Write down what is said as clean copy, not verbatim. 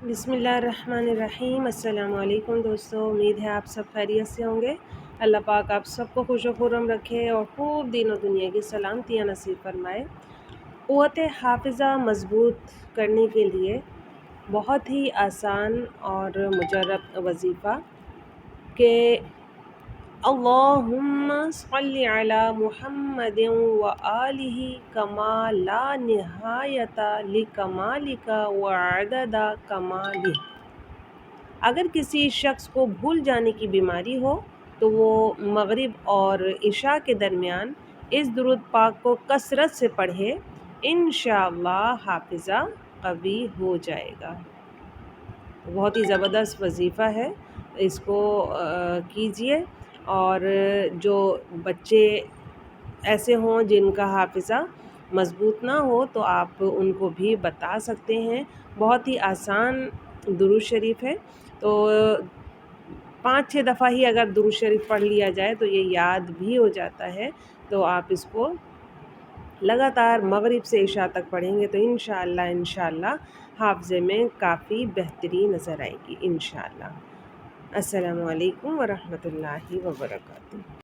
बिस्मिल्लाहिर्रहमानिर्रहीम। अस्सलाम वालेकुम दोस्तों, उम्मीद है आप सब खैरियत से होंगे। अल्लाह पाक आप सबको खुश व खुर्रम रखे और खूब दीन और दुनिया की सलामतियाँ नसीब फरमाए। क़ुव्वत हाफ़िज़ा मज़बूत करने के लिए बहुत ही आसान और मुजर्रब वज़ीफ़ा के अल्लाहुम्मा सल्लि अला मुहम्मदिन व आलिहि कमा ला निहायता लिकमालिका व अददा कमालिह। अगर किसी शख्स को भूल जाने की बीमारी हो तो वो मगरिब और इशा के दरमियान इस दुरूद पाक को कसरत से पढ़े, इंशाअल्लाह हाफ़िज़ा कवी हो जाएगा। बहुत ही ज़बरदस्त वज़ीफ़ा है, इसको कीजिए। और जो बच्चे ऐसे हों जिनका हाफ़िज़ा मज़बूत ना हो तो आप उनको भी बता सकते हैं। बहुत ही आसान दुरूद शरीफ है, तो 5-6 दफ़ा ही अगर दुरूद शरीफ पढ़ लिया जाए तो ये याद भी हो जाता है। तो आप इसको लगातार मगरिब से इशा तक पढ़ेंगे तो इंशाअल्लाह हाफ़्ज़े में काफ़ी बेहतरी नज़र आएगी इंशाअल्लाह। अस्सलामु अलैकुम व रहमतुल्लाहि व बरकातुहू।